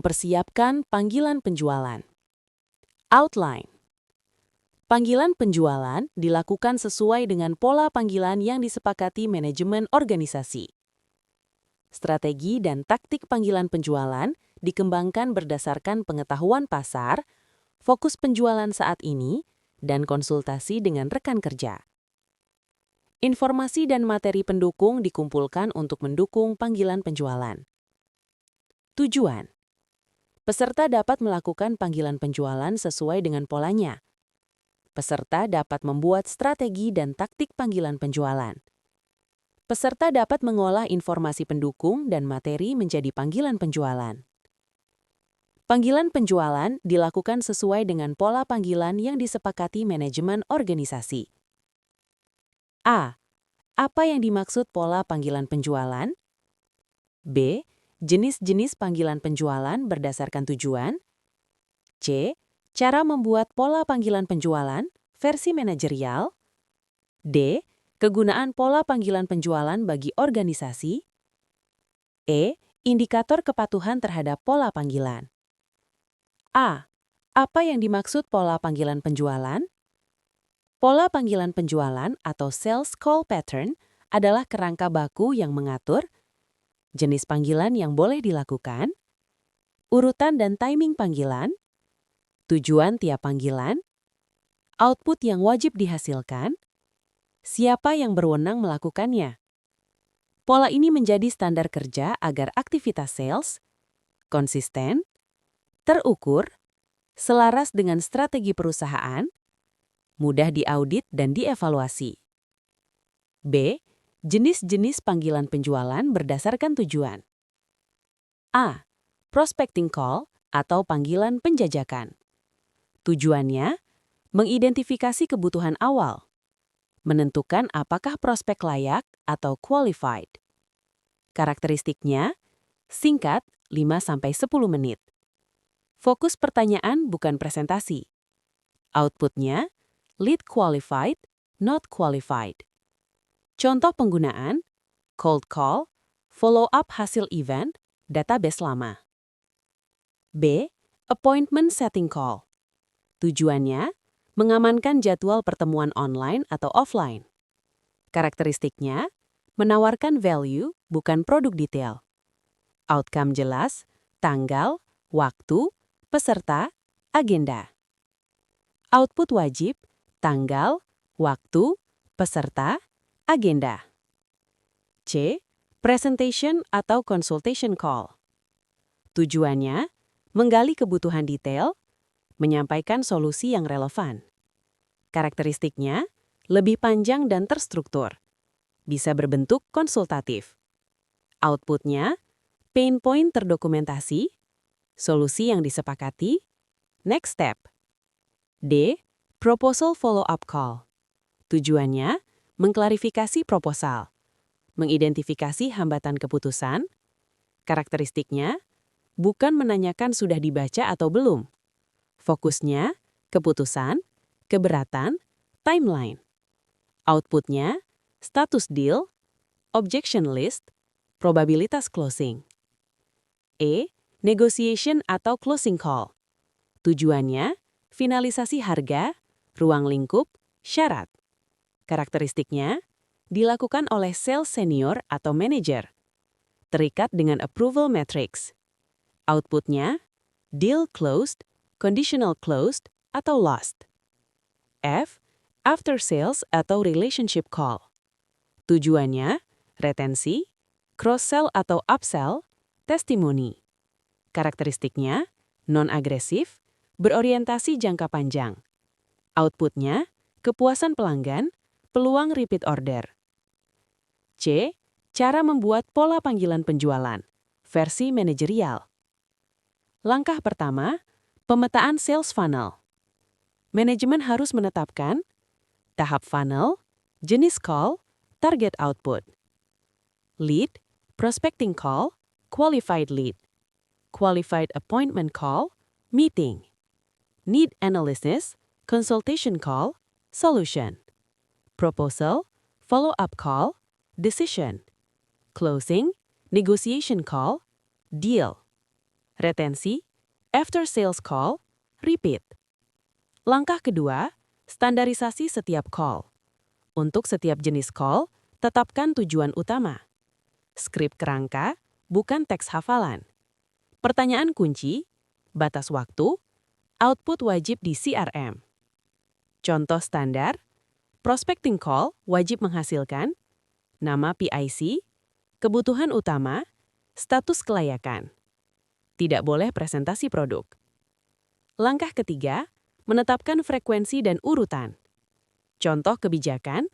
Mempersiapkan panggilan penjualan. Outline. Panggilan penjualan dilakukan sesuai dengan pola panggilan yang disepakati manajemen organisasi. Strategi dan taktik panggilan penjualan dikembangkan berdasarkan pengetahuan pasar, fokus penjualan saat ini, dan konsultasi dengan rekan kerja. Informasi dan materi pendukung dikumpulkan untuk mendukung panggilan penjualan. Tujuan. Peserta dapat melakukan panggilan penjualan sesuai dengan polanya. Peserta dapat membuat strategi dan taktik panggilan penjualan. Peserta dapat mengolah informasi pendukung dan materi menjadi panggilan penjualan. Panggilan penjualan dilakukan sesuai dengan pola panggilan yang disepakati manajemen organisasi. A. Apa yang dimaksud pola panggilan penjualan? B. Jenis-jenis panggilan penjualan berdasarkan tujuan. C. Cara membuat pola panggilan penjualan versi manajerial. D. Kegunaan pola panggilan penjualan bagi organisasi. E. Indikator kepatuhan terhadap pola panggilan. A. Apa yang dimaksud pola panggilan penjualan? Pola panggilan penjualan atau sales call pattern adalah kerangka baku yang mengatur jenis panggilan yang boleh dilakukan, urutan dan timing panggilan, tujuan tiap panggilan, output yang wajib dihasilkan, siapa yang berwenang melakukannya. Pola ini menjadi standar kerja agar aktivitas sales konsisten, terukur, selaras dengan strategi perusahaan, mudah diaudit dan dievaluasi. B. Jenis-jenis panggilan penjualan berdasarkan tujuan. A. Prospecting call atau panggilan penjajakan. Tujuannya, mengidentifikasi kebutuhan awal, menentukan apakah prospek layak atau qualified. Karakteristiknya, singkat 5-10 menit. Fokus pertanyaan bukan presentasi. Outputnya, lead qualified, not qualified. Contoh penggunaan, cold call, follow-up hasil event, database lama. B. Appointment setting call. Tujuannya, mengamankan jadwal pertemuan online atau offline. Karakteristiknya, menawarkan value, bukan produk detail. Outcome jelas, tanggal, waktu, peserta, agenda. Output wajib, tanggal, waktu, peserta, agenda. C. Presentation atau consultation call. Tujuannya, menggali kebutuhan detail, menyampaikan solusi yang relevan. Karakteristiknya, lebih panjang dan terstruktur. Bisa berbentuk konsultatif. Outputnya, pain point terdokumentasi, solusi yang disepakati, next step. D. Proposal follow-up call. Tujuannya, mengklarifikasi proposal, mengidentifikasi hambatan keputusan. Karakteristiknya, bukan menanyakan sudah dibaca atau belum. Fokusnya, keputusan, keberatan, timeline. Outputnya, status deal, objection list, probabilitas closing. E. Negotiation atau closing call. Tujuannya, finalisasi harga, ruang lingkup, syarat. Karakteristiknya, dilakukan oleh sales senior atau manager. Terikat dengan approval matrix. Outputnya, deal closed, conditional closed, atau lost. F. After sales atau relationship call. Tujuannya, retensi, cross-sell atau upsell, testimoni. Karakteristiknya, non-agresif, berorientasi jangka panjang. Outputnya, kepuasan pelanggan, peluang repeat order. C. Cara membuat pola panggilan penjualan, versi manajerial. Langkah pertama, pemetaan sales funnel. Manajemen harus menetapkan tahap funnel, jenis call, target output. Lead, prospecting call, qualified lead. Qualified appointment call, meeting. Need analysis, consultation call, solution. Proposal, follow-up call, decision. Closing, negotiation call, deal. Retensi, after sales call, repeat. Langkah kedua, standarisasi setiap call. Untuk setiap jenis call, tetapkan tujuan utama. Skrip kerangka, bukan teks hafalan. Pertanyaan kunci, batas waktu, output wajib di CRM. Contoh standar, prospecting call wajib menghasilkan nama PIC, kebutuhan utama, status kelayakan. Tidak boleh presentasi produk. Langkah ketiga, menetapkan frekuensi dan urutan. Contoh kebijakan,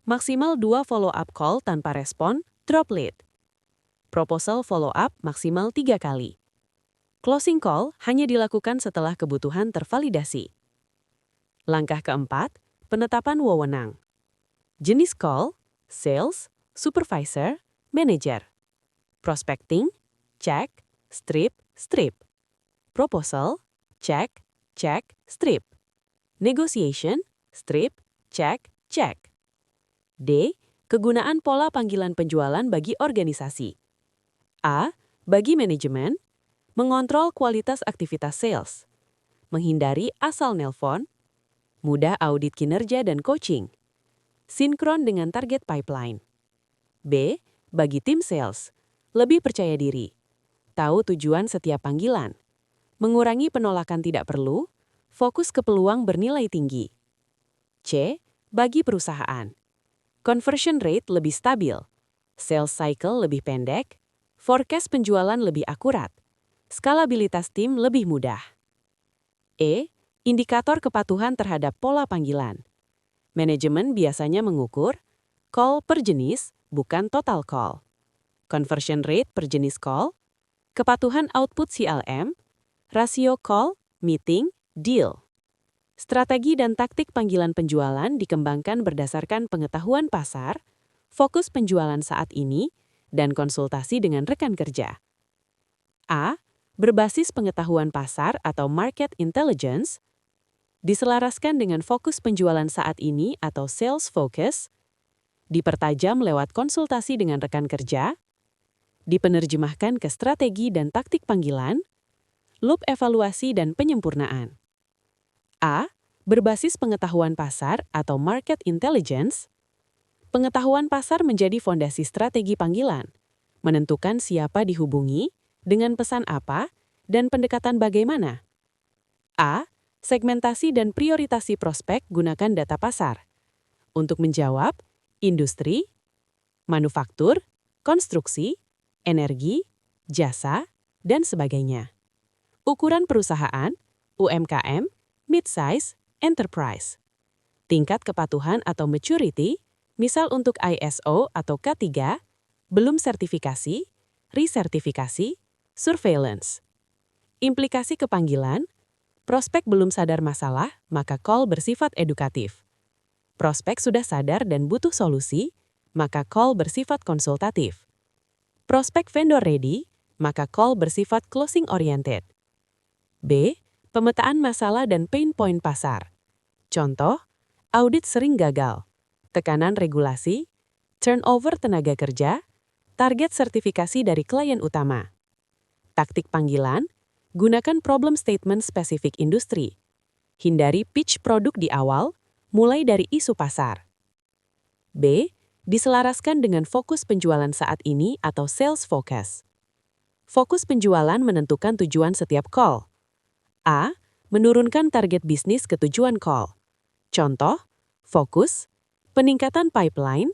maksimal 2 follow-up call tanpa respon, drop lead. Proposal follow-up maksimal 3 kali. Closing call hanya dilakukan setelah kebutuhan tervalidasi. Langkah keempat, penetapan wewenang. Jenis call, sales, supervisor, manager. Prospecting, check, strip, strip. Proposal, check, check, strip. Negotiation, strip, check, check. D. Kegunaan pola panggilan penjualan bagi organisasi. A. Bagi manajemen, mengontrol kualitas aktivitas sales, menghindari asal nelpon, mudah audit kinerja dan coaching, sinkron dengan target pipeline. B. Bagi tim sales, lebih percaya diri, tahu tujuan setiap panggilan, mengurangi penolakan tidak perlu, fokus ke peluang bernilai tinggi. C. Bagi perusahaan, conversion rate lebih stabil, sales cycle lebih pendek, forecast penjualan lebih akurat, skalabilitas tim lebih mudah. E. Indikator kepatuhan terhadap pola panggilan. Manajemen biasanya mengukur call per jenis, bukan total call, conversion rate per jenis call, kepatuhan output CLM, rasio call, meeting, deal. Strategi dan taktik panggilan penjualan dikembangkan berdasarkan pengetahuan pasar, fokus penjualan saat ini, dan konsultasi dengan rekan kerja. A. Berbasis pengetahuan pasar atau market intelligence, diselaraskan dengan fokus penjualan saat ini atau sales focus, dipertajam lewat konsultasi dengan rekan kerja, dipenerjemahkan ke strategi dan taktik panggilan, loop evaluasi dan penyempurnaan. A. Berbasis pengetahuan pasar atau market intelligence. Pengetahuan pasar menjadi fondasi strategi panggilan, menentukan siapa dihubungi, dengan pesan apa, dan pendekatan bagaimana. A. Segmentasi dan prioritasi prospek gunakan data pasar. Untuk menjawab, industri, manufaktur, konstruksi, energi, jasa, dan sebagainya. Ukuran perusahaan, UMKM, mid-size, enterprise. Tingkat kepatuhan atau maturity, misal untuk ISO atau K3, belum sertifikasi, resertifikasi, surveillance. Implikasi kepanggilan, prospek belum sadar masalah, maka call bersifat edukatif. Prospek sudah sadar dan butuh solusi, maka call bersifat konsultatif. Prospek vendor ready, maka call bersifat closing oriented. B. Pemetaan masalah dan pain point pasar. Contoh, audit sering gagal, tekanan regulasi, turnover tenaga kerja, target sertifikasi dari klien utama. Taktik panggilan, gunakan problem statement spesifik industri. Hindari pitch produk di awal, mulai dari isu pasar. B. Diselaraskan dengan fokus penjualan saat ini atau sales focus. Fokus penjualan menentukan tujuan setiap call. A. Menurunkan target bisnis ke tujuan call. Contoh, fokus, peningkatan pipeline,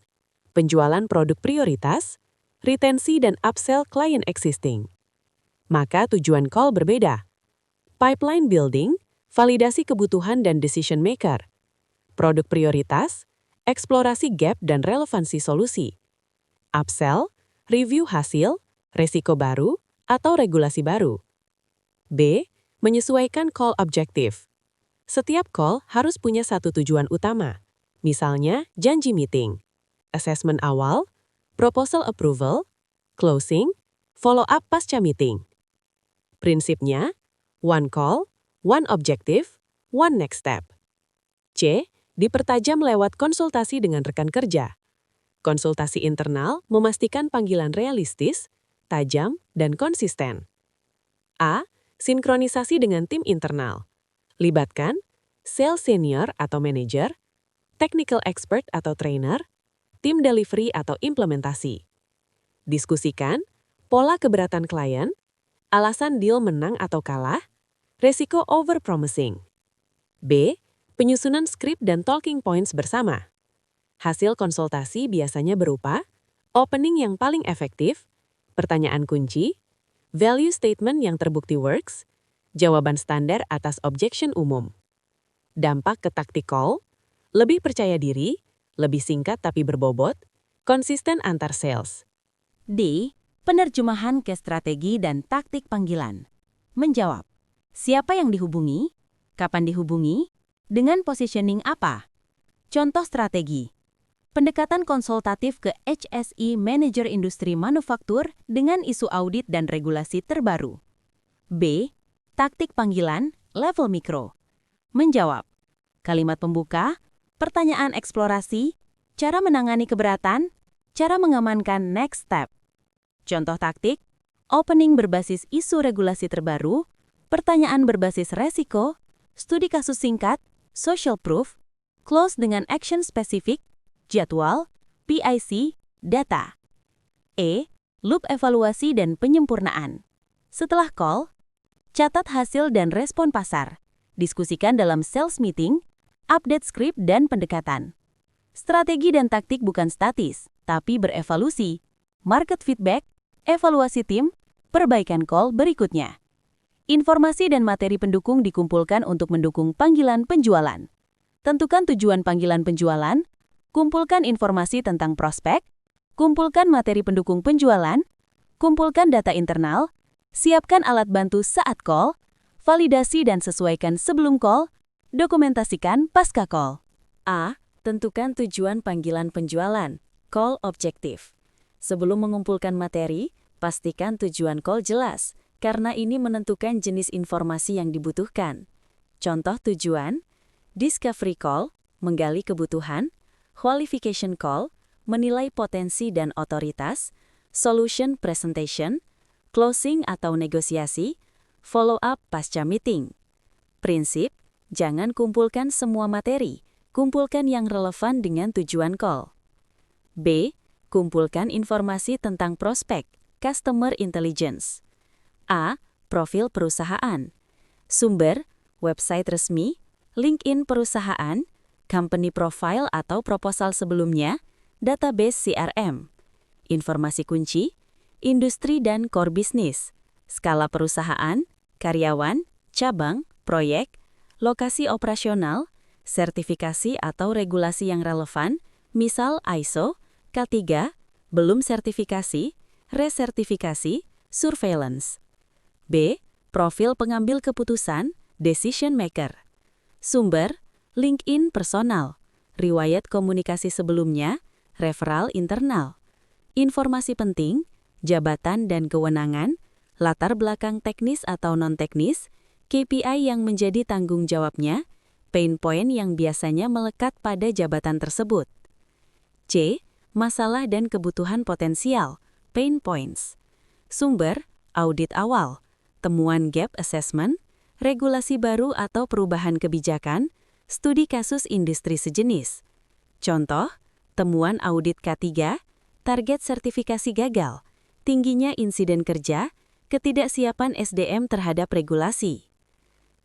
penjualan produk prioritas, retensi dan upsell klien existing. Maka tujuan call berbeda. Pipeline building, validasi kebutuhan dan decision maker. Produk prioritas, eksplorasi gap dan relevansi solusi. Upsell, review hasil, resiko baru, atau regulasi baru. B. Menyesuaikan call objektif. Setiap call harus punya satu tujuan utama. Misalnya, janji meeting, assessment awal, proposal approval, closing, follow-up pasca meeting. Prinsipnya, one call, one objective, one next step. C. Dipertajam lewat konsultasi dengan rekan kerja. Konsultasi internal memastikan panggilan realistis, tajam, dan konsisten. A. Sinkronisasi dengan tim internal. Libatkan sales senior atau manager, technical expert atau trainer, tim delivery atau implementasi. Diskusikan pola keberatan klien, alasan deal menang atau kalah, resiko overpromising. B. Penyusunan skrip dan talking points bersama. Hasil konsultasi biasanya berupa opening yang paling efektif, pertanyaan kunci, value statement yang terbukti works, jawaban standar atas objection umum. Dampak ke taktikal, lebih percaya diri, lebih singkat tapi berbobot, konsisten antar sales. D. Penerjemahan ke strategi dan taktik panggilan. Menjawab. Siapa yang dihubungi? Kapan dihubungi? Dengan positioning apa? Contoh strategi. Pendekatan konsultatif ke HSE Manager Industri Manufaktur dengan isu audit dan regulasi terbaru. B. Taktik panggilan level mikro. Menjawab. Kalimat pembuka, pertanyaan eksplorasi, cara menangani keberatan, cara mengamankan next step. Contoh taktik, opening berbasis isu regulasi terbaru, pertanyaan berbasis resiko, studi kasus singkat, social proof, close dengan action spesifik, jadwal, PIC, data. E. Loop evaluasi dan penyempurnaan. Setelah call, catat hasil dan respon pasar. Diskusikan dalam sales meeting, update script dan pendekatan. Strategi dan taktik bukan statis, tapi berevolusi. Market feedback, evaluasi tim, perbaikan call berikutnya. Informasi dan materi pendukung dikumpulkan untuk mendukung panggilan penjualan. Tentukan tujuan panggilan penjualan, kumpulkan informasi tentang prospek, kumpulkan materi pendukung penjualan, kumpulkan data internal, siapkan alat bantu saat call, validasi dan sesuaikan sebelum call, dokumentasikan pasca call. A. Tentukan tujuan panggilan penjualan, call objektif. Sebelum mengumpulkan materi, pastikan tujuan call jelas, karena ini menentukan jenis informasi yang dibutuhkan. Contoh tujuan, discovery call, menggali kebutuhan, qualification call, menilai potensi dan otoritas, solution presentation, closing atau negosiasi, follow up pasca meeting. Prinsip, jangan kumpulkan semua materi, kumpulkan yang relevan dengan tujuan call. B. Kumpulkan informasi tentang prospek, customer intelligence. A. Profil perusahaan. Sumber, website resmi, LinkedIn perusahaan, company profile atau proposal sebelumnya, database CRM. Informasi kunci, industri dan core bisnis, skala perusahaan, karyawan, cabang, proyek, lokasi operasional, sertifikasi atau regulasi yang relevan, misal ISO, K3, belum sertifikasi, resertifikasi, surveillance. B. Profil pengambil keputusan, decision maker. Sumber, LinkedIn personal, riwayat komunikasi sebelumnya, referral internal. Informasi penting, jabatan dan kewenangan, latar belakang teknis atau non-teknis, KPI yang menjadi tanggung jawabnya, pain point yang biasanya melekat pada jabatan tersebut. C. Masalah dan kebutuhan potensial, pain points. Sumber, audit awal, temuan gap assessment, regulasi baru atau perubahan kebijakan, studi kasus industri sejenis. Contoh, temuan audit K3, target sertifikasi gagal, tingginya insiden kerja, ketidaksiapan SDM terhadap regulasi.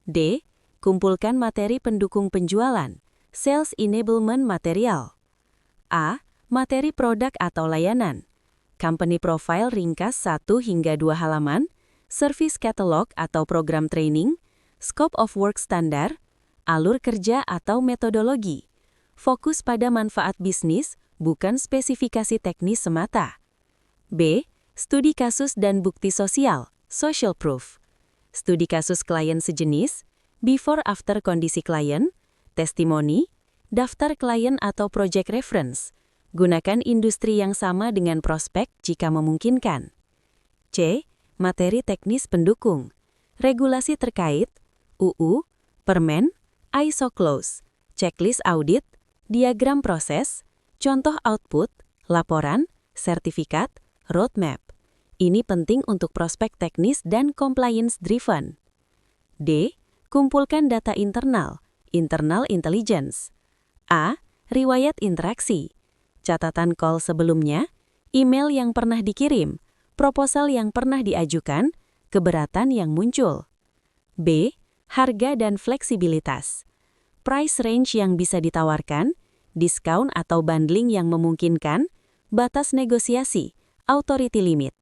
D. Kumpulkan materi pendukung penjualan, sales enablement material. A. Materi produk atau layanan, company profile ringkas 1 hingga 2 halaman, service catalog atau program training, scope of work standar, alur kerja atau metodologi. Fokus pada manfaat bisnis, bukan spesifikasi teknis semata. B. Studi kasus dan bukti sosial, social proof. Studi kasus klien sejenis, before-after kondisi klien, testimoni, daftar klien atau project reference. Gunakan industri yang sama dengan prospek jika memungkinkan. C. Materi teknis pendukung, regulasi terkait, UU, Permen, ISO Close, checklist audit, diagram proses, contoh output, laporan, sertifikat, roadmap. Ini penting untuk prospek teknis dan compliance driven. D. Kumpulkan data internal, internal intelligence. A. Riwayat interaksi, catatan call sebelumnya, email yang pernah dikirim, proposal yang pernah diajukan, keberatan yang muncul. B. Harga dan fleksibilitas, price range yang bisa ditawarkan, diskon atau bundling yang memungkinkan, batas negosiasi, authority limit.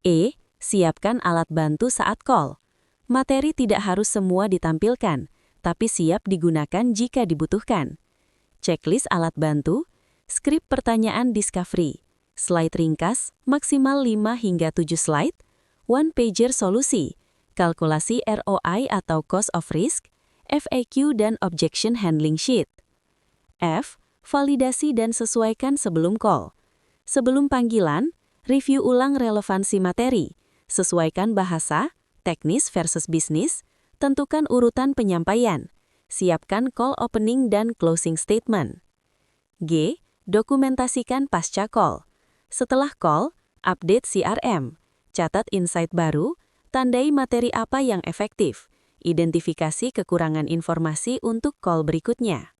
E. Siapkan alat bantu saat call. Materi tidak harus semua ditampilkan, tapi siap digunakan jika dibutuhkan. Checklist alat bantu, skrip pertanyaan discovery, slide ringkas, maksimal 5 hingga 7 slide, one-pager solusi, kalkulasi ROI atau cost of risk, FAQ dan objection handling sheet. F. Validasi dan sesuaikan sebelum call. Sebelum panggilan, review ulang relevansi materi, sesuaikan bahasa, teknis versus bisnis, tentukan urutan penyampaian, siapkan call opening dan closing statement. G. Dokumentasikan pasca call. Setelah call, update CRM, catat insight baru, tandai materi apa yang efektif, identifikasi kekurangan informasi untuk call berikutnya.